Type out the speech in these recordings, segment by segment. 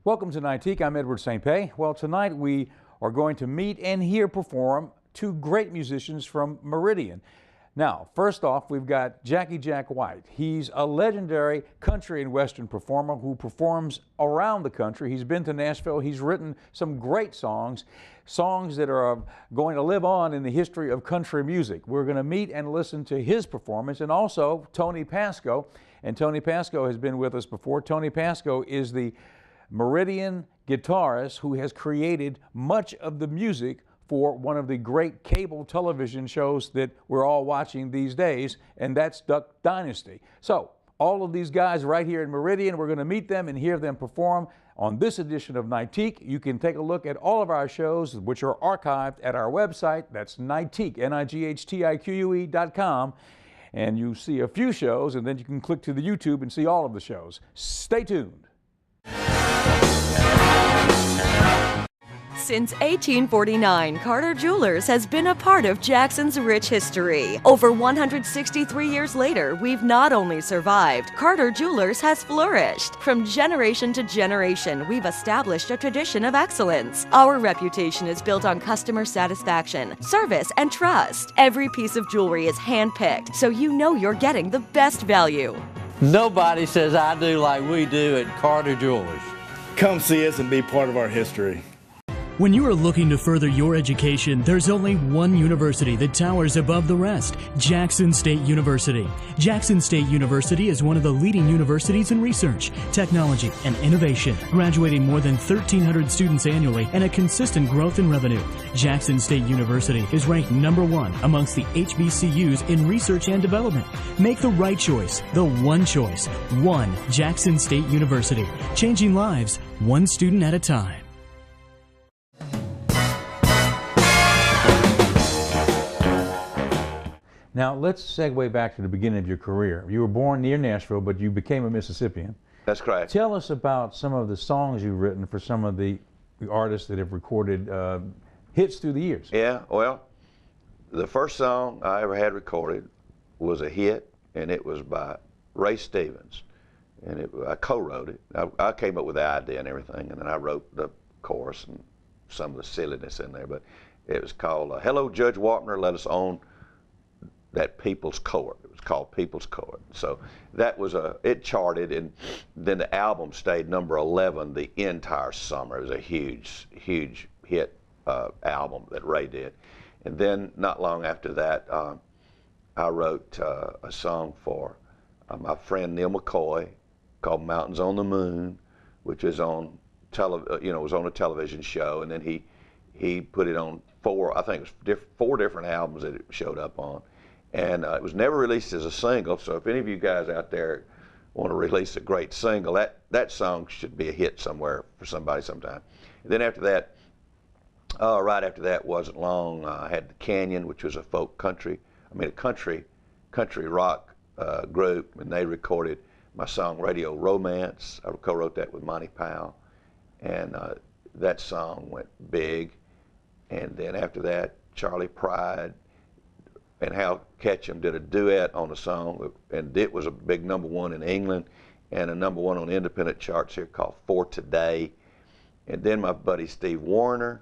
Welcome to Nightique. I'm Edward St. Pé. Well, tonight we are going to meet and hear perform two great musicians from Meridian. Now, first off, we've got Jacky Jack White. He's a legendary country and western performer who performs around the country. He's been to Nashville. He's written some great songs that are going to live on in the history of country music. We're going to meet and listen to his performance, and also Tony Pasko. And Tony Pasko has been with us before. Tony Pasko is the Meridian guitarist who has created much of the music for one of the great cable television shows that we're all watching these days, and that's Duck Dynasty. So all of these guys right here in Meridian, we're going to meet them and hear them perform on this edition of Nightique. You can take a look at all of our shows, which are archived at our website. That's Nightique, NIGHTIQUE.com. And you see a few shows, and then you can click to the YouTube and see all of the shows. Stay tuned. Since 1849, Carter Jewelers has been a part of Jackson's rich history. Over 163 years later, we've not only survived, Carter Jewelers has flourished. From generation to generation, we've established a tradition of excellence. Our reputation is built on customer satisfaction, service, and trust. Every piece of jewelry is handpicked, so you know you're getting the best value. Nobody says I do like we do at Carter Jewelers. Come see us and be part of our history. When you are looking to further your education, there's only one university that towers above the rest, Jackson State University. Jackson State University is one of the leading universities in research, technology, and innovation, graduating more than 1,300 students annually and a consistent growth in revenue. Jackson State University is ranked #1 amongst the HBCUs in research and development. Make the right choice, the one choice, one Jackson State University, changing lives one student at a time. Now, let's segue back to the beginning of your career. You were born near Nashville, but you became a Mississippian. That's correct. Tell us about some of the songs you've written for some of the artists that have recorded hits through the years. Yeah, well, the first song I ever had recorded was a hit, and it was by Ray Stevens. And I co-wrote it. I came up with the idea and everything, and then I wrote the chorus and some of the silliness in there. But it was called Hello, Judge Wapner, Let Us Own That People's Court. It was called People's Court. So that was it charted, and then the album stayed number 11 the entire summer. It was a huge, huge hit album that Ray did. And then not long after that, I wrote a song for my friend Neil McCoy called Mountains on the Moon, which is on was on a television show, and then he put it on four different albums that it showed up on. And it was never released as a single, so if any of you guys out there want to release a great single, that song should be a hit somewhere for somebody sometime. And then after that, right after that wasn't long, I had The Canyon, which was a country rock group, and they recorded my song Radio Romance. I co-wrote that with Monty Powell, and that song went big. And then after that, Charlie Pride and Hal Ketchum did a duet on a song, and it was a big #1 in England and a #1 on independent charts here called For Today. And then my buddy Steve Wariner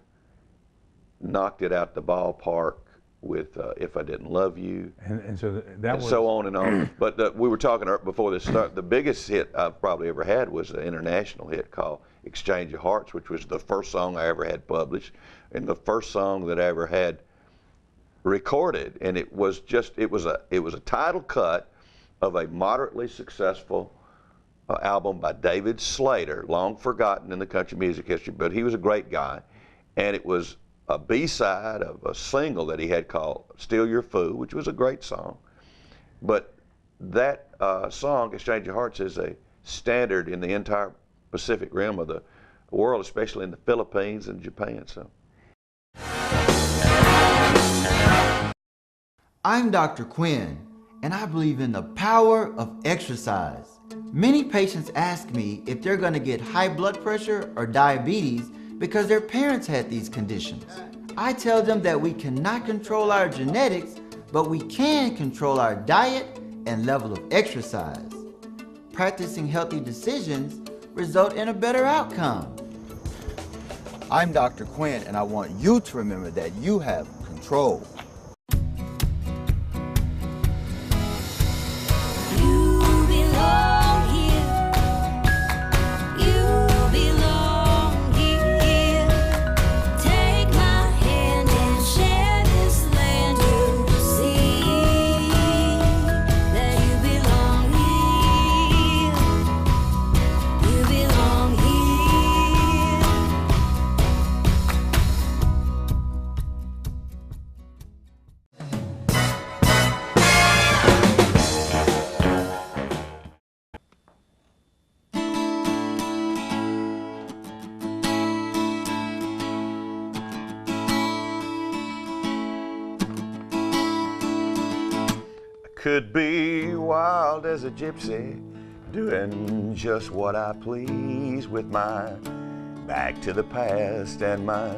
knocked it out the ballpark with If I Didn't Love You, and so so on and on. But we were talking before this start, the biggest hit I've probably ever had was an international hit called Exchange of Hearts, which was the first song I ever had published and the first song that I ever had recorded. And it was a title cut of a moderately successful album by David Slater, long forgotten in the country music history, but he was a great guy. And it was a B-side of a single that he had called Still Your Fool, which was a great song. But that song, Exchange of Hearts, is a standard in the entire Pacific Rim of the world, especially in the Philippines and Japan. So. I'm Dr. Quinn, and I believe in the power of exercise. Many patients ask me if they're going to get high blood pressure or diabetes because their parents had these conditions. I tell them that we cannot control our genetics, but we can control our diet and level of exercise. Practicing healthy decisions result in a better outcome. I'm Dr. Quinn, and I want you to remember that you have control. Could be wild as a gypsy, doing just what I please with my back to the past and my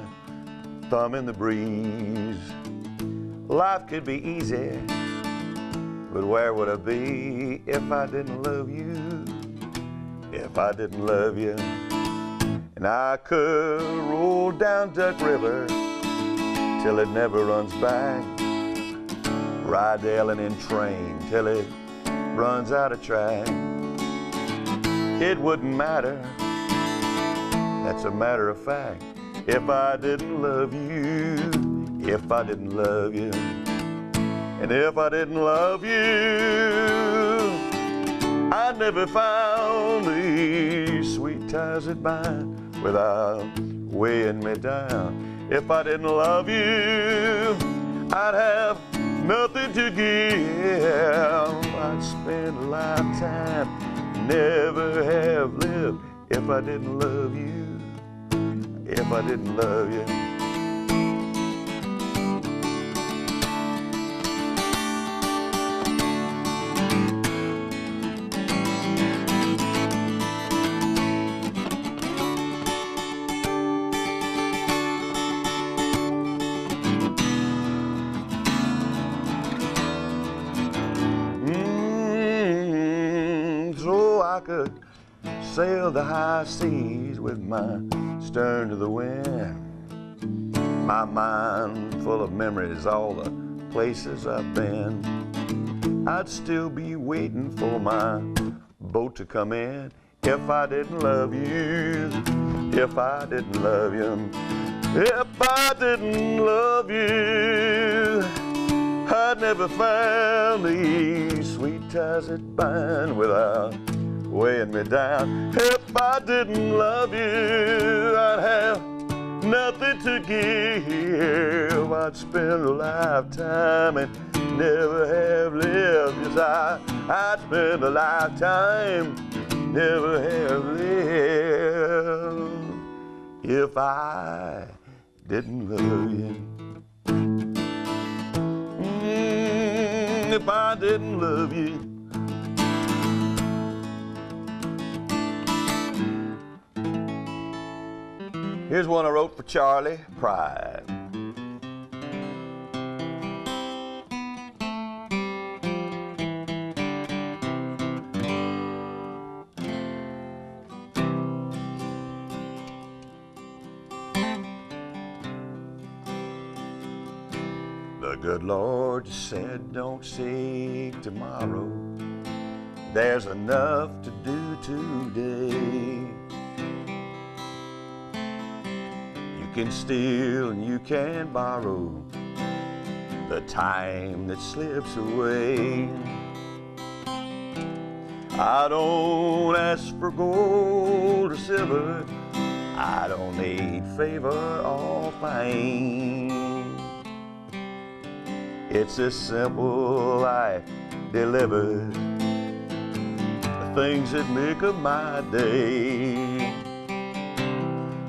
thumb in the breeze. Life could be easy, but where would I be if I didn't love you? If I didn't love you. And I could roll down Duck River till it never runs back. Ride the L&N train till it runs out of track. It wouldn't matter, that's a matter of fact, if I didn't love you, if I didn't love you. And if I didn't love you, I never found these sweet ties that bind without weighing me down. If I didn't love you, I'd have nothing to give. I'd spend a lifetime, never have lived if I didn't love you, if I didn't love you. I could sail the high seas with my stern to the wind. My mind full of memories, all the places I've been. I'd still be waiting for my boat to come in if I didn't love you, if I didn't love you, if I didn't love you. I'd never found these sweet ties that bind without weighing me down. If I didn't love you, I'd have nothing to give. I'd spend a lifetime and never have lived. Yes, I'd spend a lifetime, never have lived if I didn't love you. If I didn't love you. Here's one I wrote for Charlie Pride. The good Lord said, don't seek tomorrow. There's enough to do today. You can steal and you can borrow the time that slips away. I don't ask for gold or silver. I don't need favor or fame. It's a simple life delivered, the things that make up my day.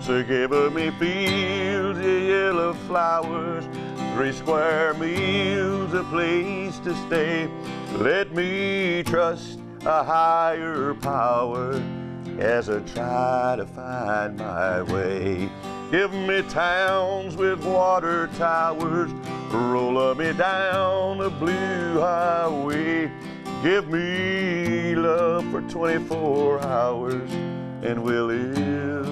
So give me fields of yellow flowers, 3 square meals, a place to stay. Let me trust a higher power as I try to find my way. Give me towns with water towers, roll me down a blue highway. Give me love for 24 hours, and we'll live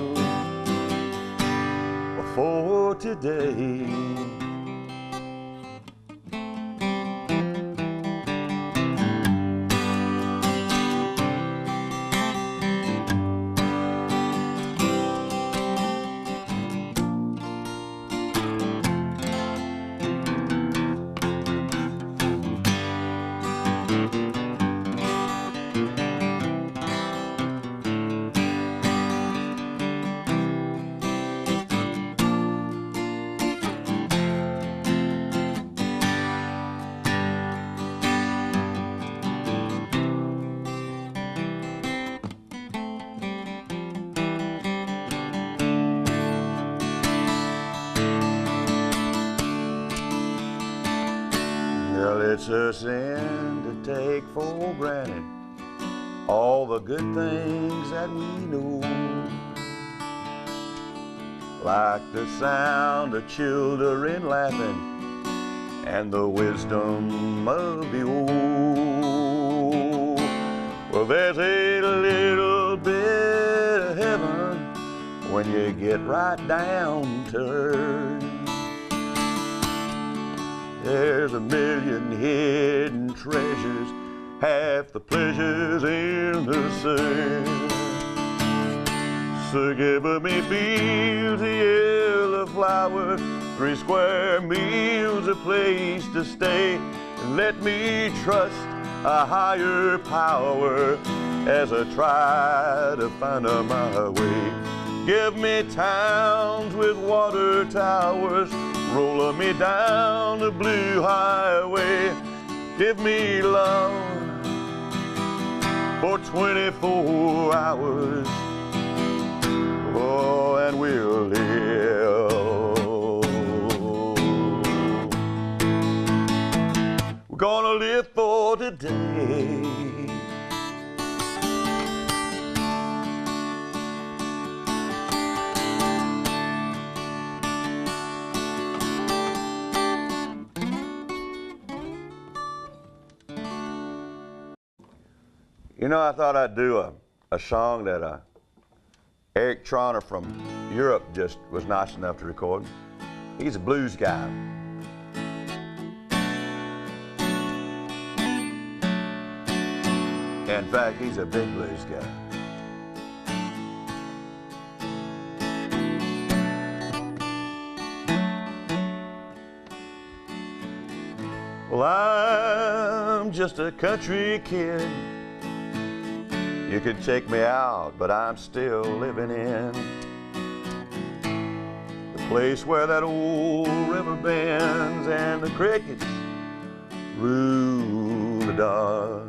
for today. Well, it's a sin to take for granted all the good things that we know, like the sound of children laughing and the wisdom of the old. Well, there's a little bit of heaven when you get right down to earth. There's a million hidden treasures, half the pleasures in the same. So give me fields of yellow flowers, 3 square meals, a place to stay, and let me trust a higher power as I try to find my way. Give me towns with water towers, rolling me down the blue highway. Give me love for 24 hours. Oh, and we'll live. We're gonna live for today. You know, I thought I'd do a song that Eric Trauner from Europe just was nice enough to record. He's a blues guy. In fact, he's a big blues guy. Well, I'm just a country kid. You could take me out, but I'm still living in the place where that old river bends and the crickets rule the dark.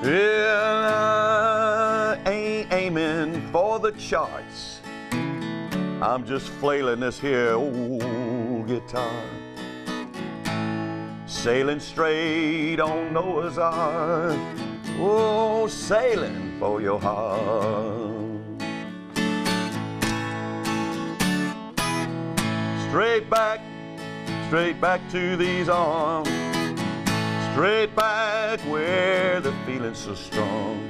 And I ain't aiming for the charts. I'm just flailing this here old guitar, sailing straight on Noah's Ark. Oh, sailing for your heart. Straight back to these arms, straight back where the feeling's so strong,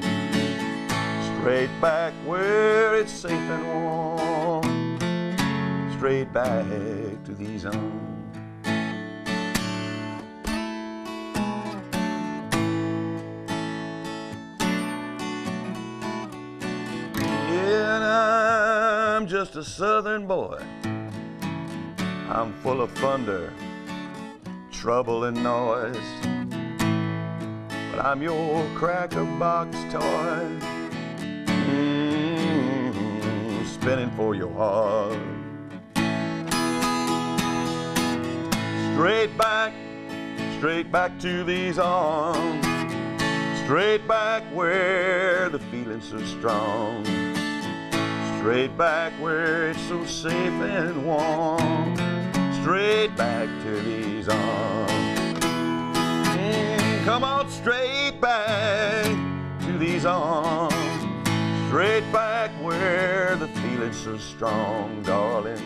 straight back where it's safe and warm, straight back to these arms. I'm just a southern boy. I'm full of thunder, trouble and noise, but I'm your cracker box toy, spinning for your heart. Straight back to these arms, straight back where the feeling's so strong, straight back where it's so safe and warm, straight back to these arms. Come on, straight back to these arms, straight back where the feeling's so strong, darling,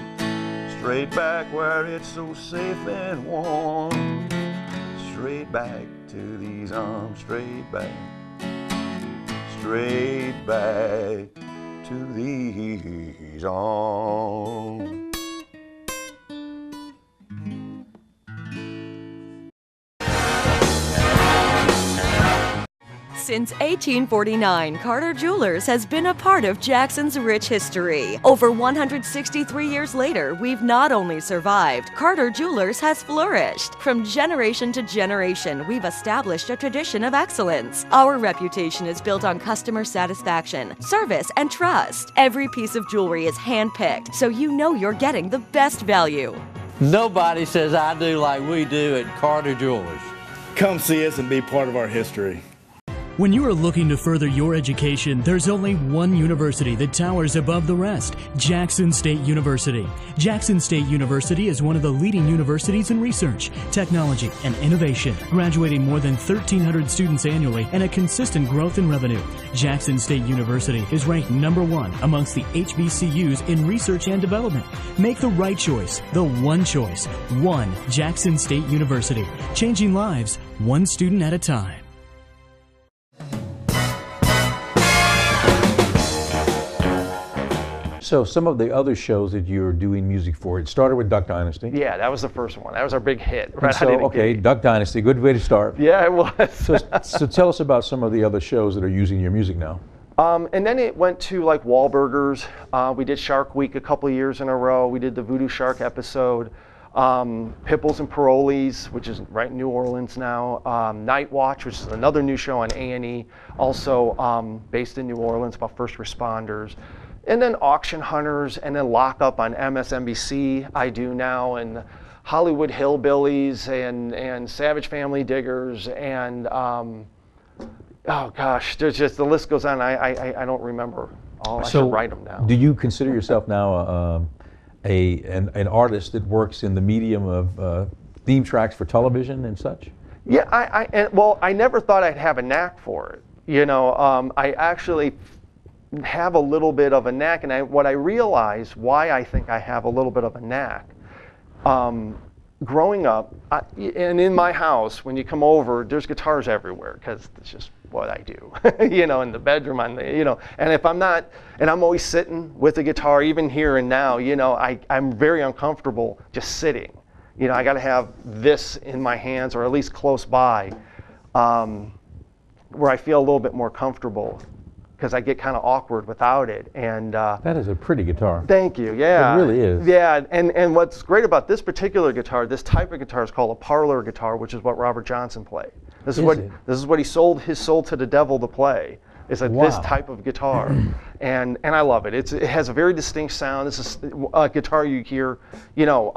straight back where it's so safe and warm, straight back to these arms, straight back to these arms. Since 1849, Carter Jewelers has been a part of Jackson's rich history. Over 163 years later, we've not only survived, Carter Jewelers has flourished. From generation to generation, we've established a tradition of excellence. Our reputation is built on customer satisfaction, service, and trust. Every piece of jewelry is handpicked, so you know you're getting the best value. Nobody says I do like we do at Carter Jewelers. Come see us and be part of our history. When you are looking to further your education, there's only one university that towers above the rest, Jackson State University. Jackson State University is one of the leading universities in research, technology, and innovation, graduating more than 1,300 students annually and a consistent growth in revenue. Jackson State University is ranked #1 amongst the HBCUs in research and development. Make the right choice, the one choice, one Jackson State University, changing lives one student at a time. So some of the other shows that you're doing music for, it started with Duck Dynasty. Yeah, that was the first one. That was our big hit. And so, okay, Duck Dynasty, good way to start. Yeah, it was. So tell us about some of the other shows that are using your music now. And then it went to like Wahlburgers. We did Shark Week a couple of years in a row. We did the Voodoo Shark episode. Pipples and Parolees, which is right in New Orleans now. Night Watch, which is another new show on A&E, also based in New Orleans about first responders. And then Auction Hunters, and then Lockup on MSNBC I do now, and Hollywood Hillbillies, and Savage Family Diggers, and oh gosh, there's just, the list goes on. I don't remember all. I should write them down. Do you consider yourself now an artist that works in the medium of theme tracks for television and such? Yeah, well, I never thought I'd have a knack for it. You know, I actually have a little bit of a knack, and what I realize why I think I have a little bit of a knack. Growing up, and in my house, when you come over, there's guitars everywhere because it's just what I do. You know, in the bedroom, and if I'm not, and I'm always sitting with a guitar, even here and now, you know, I'm very uncomfortable just sitting. You know, I got to have this in my hands, or at least close by, where I feel a little bit more comfortable, because I get kind of awkward without it. And that is a pretty guitar. Thank you. Yeah, it really is. Yeah, and what's great about this particular guitar, this type of guitar, is called a parlor guitar, which is what Robert Johnson played. This is what he sold his soul to the devil to play. Is this type of guitar, and I love it. It has a very distinct sound. This is a guitar you hear, you know,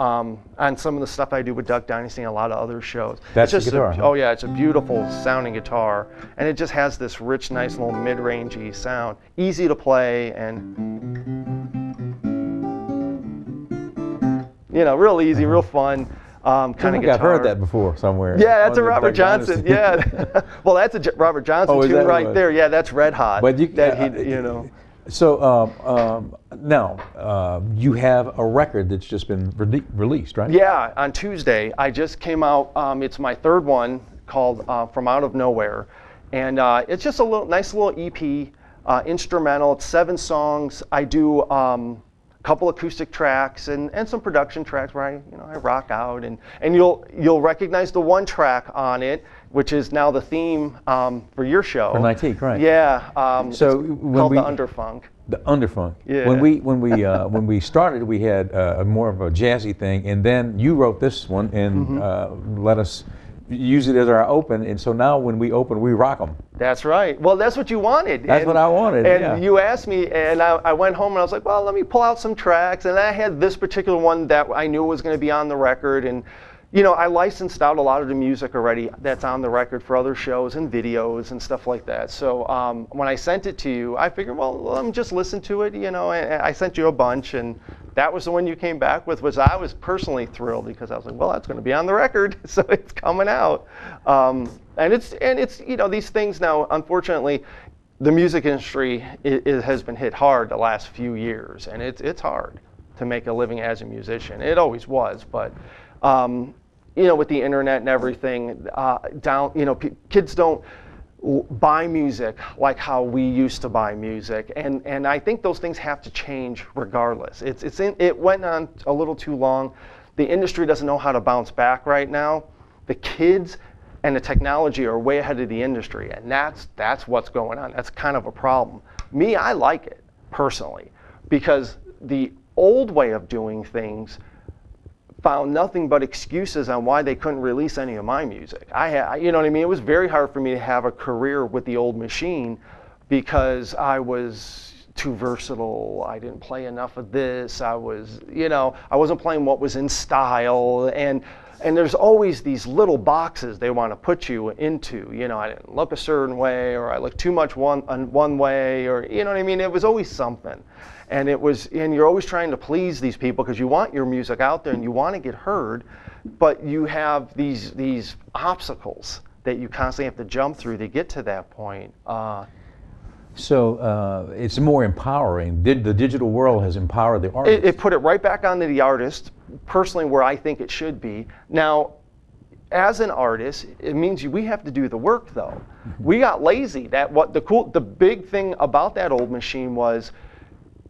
on some of the stuff I do with Duck Dynasty and a lot of other shows. That's the guitar. Oh yeah, it's a beautiful sounding guitar, and it just has this rich, nice little mid-rangey sound, easy to play, and you know, real easy, real fun. Kind of guitar. I've heard that before somewhere. Yeah, that's a Robert Johnson. Yeah, well, that's a Robert Johnson tune right there. Yeah, that's Red Hot. But you know. So now you have a record that's just been released, right? Yeah, on Tuesday I just came out. It's my third one, called From Out of Nowhere, and it's just a nice little EP, instrumental. It's 7 songs. I do couple acoustic tracks and some production tracks where I rock out, and you'll recognize the one track on it, which is now the theme for your show. For Nightique, right? Yeah. So it's called the Underfunk. The Underfunk. Yeah. When we started, we had more of a jazzy thing, and then you wrote this one and let us use it as our open, and so now when we open, we rock them. That's right. Well, that's what you wanted. That's what I wanted. And you asked me, and I went home and I was like, well, let me pull out some tracks, and I had this particular one that I knew was going to be on the record, and you know, I licensed out a lot of the music already that's on the record for other shows and videos and stuff like that. So when I sent it to you, I figured, well, let me just listen to it, you know, and I sent you a bunch, and that was the one you came back with, which I was personally thrilled, because I was like, well, that's going to be on the record, so it's coming out. And it's you know, these things now, unfortunately, the music industry has been hit hard the last few years, and it's hard to make a living as a musician. It always was, but with the internet and everything, kids don't buy music like how we used to buy music, and I think those things have to change regardless. It went on a little too long. The industry doesn't know how to bounce back right now. The kids and the technology are way ahead of the industry, and that's what's going on. That's kind of a problem. Me, I like it personally, because the old way of doing things found nothing but excuses on why they couldn't release any of my music. You know what I mean? It was very hard for me to have a career with the old machine because I was too versatile. I didn't play enough of this. I wasn't playing what was in style, and there's always these little boxes they want to put you into. I didn't look a certain way, or I looked too much one way, or you know what I mean? It was always something. And you're always trying to please these people because you want your music out there and you want to get heard, but you have these obstacles that you constantly have to jump through to get to that point. So it's more empowering. The digital world has empowered the artist. It put it right back onto the artist, personally, where I think it should be. Now, as an artist, it means we have to do the work, though. We got lazy. The big thing about that old machine was,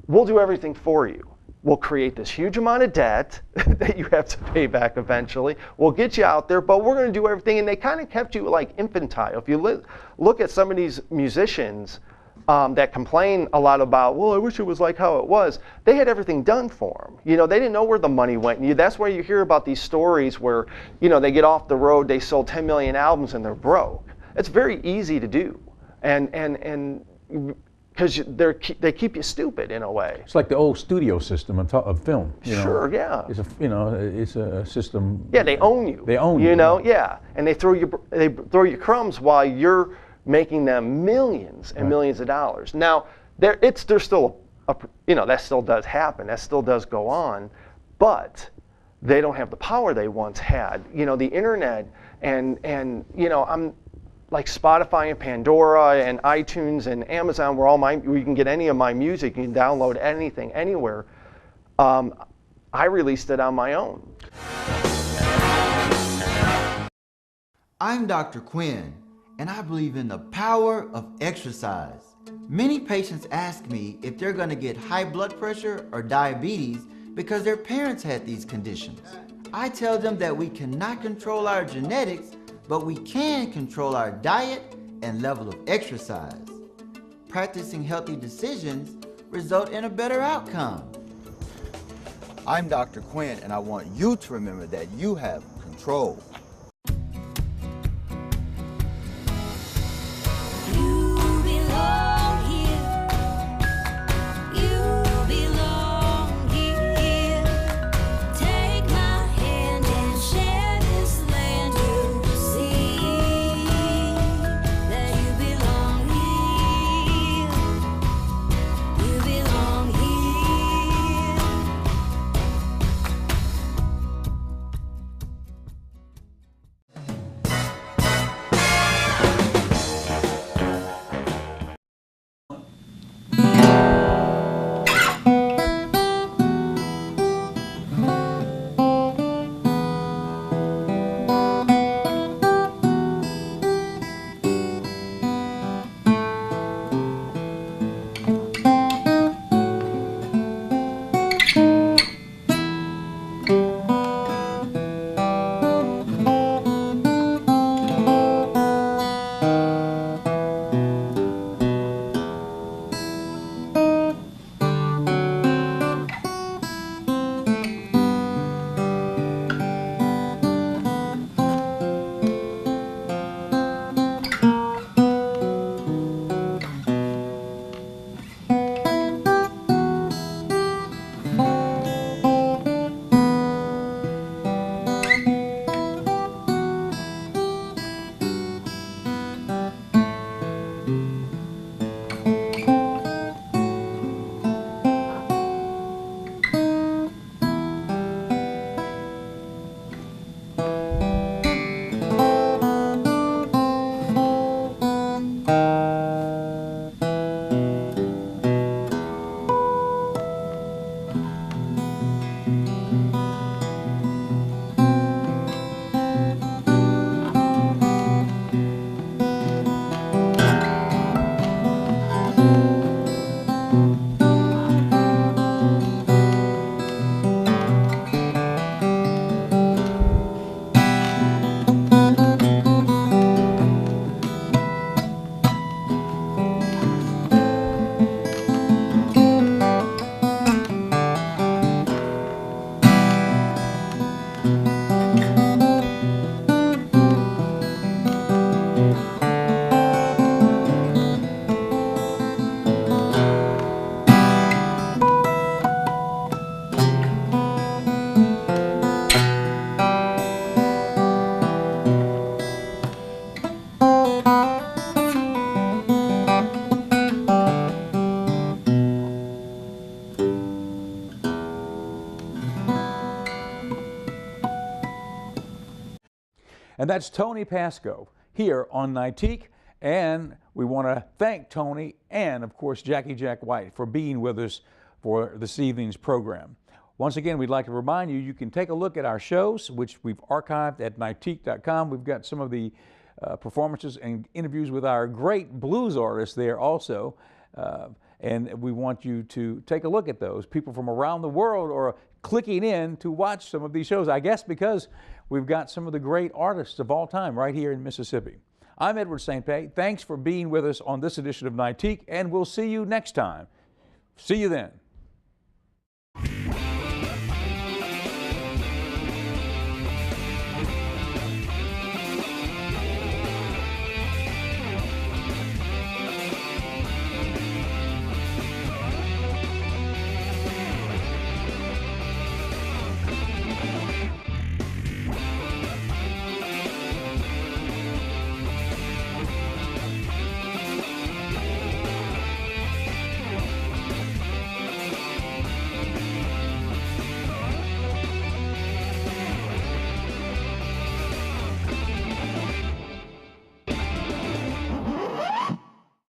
we'll do everything for you. We'll create this huge amount of debt that you have to pay back eventually. We'll get you out there, but we're going to do everything. And they kind of kept you like infantile. If you look at some of these musicians that complain a lot about, well, I wish it was like how it was, they had everything done for them. They didn't know where the money went. That's why you hear about these stories where, they get off the road, they sold 10 million albums and they're broke. It's very easy to do. And because they keep you stupid in a way. It's like the old studio system of film. Sure, yeah. It's a system. Yeah, they own you. They own you. Yeah, and they throw you crumbs while you're making them millions and millions of dollars. Now, there's still that still does happen. That still does go on, but they don't have the power they once had. The internet and I'm like Spotify and Pandora and iTunes and Amazon, where you can get any of my music. You can download anything, anywhere. I released it on my own. I'm Dr. Quinn, and I believe in the power of exercise. Many patients ask me if they're going to get high blood pressure or diabetes because their parents had these conditions. I tell them that we cannot control our genetics, but we can control our diet and level of exercise. Practicing healthy decisions result in a better outcome. I'm Dr. Quinn, and I want you to remember that you have control. And that's Tony Pasko here on Nightique. And we want to thank Tony and, of course, Jacky Jack White for being with us for this evening's program. Once again, we'd like to remind you, you can take a look at our shows, which we've archived at nightique.com. We've got some of the performances and interviews with our great blues artists there also. And we want you to take a look at those. People from around the world are clicking in to watch some of these shows, I guess because we've got some of the great artists of all time right here in Mississippi. I'm Edward St. Pé. Thanks for being with us on this edition of Nightique, and we'll see you next time. See you then.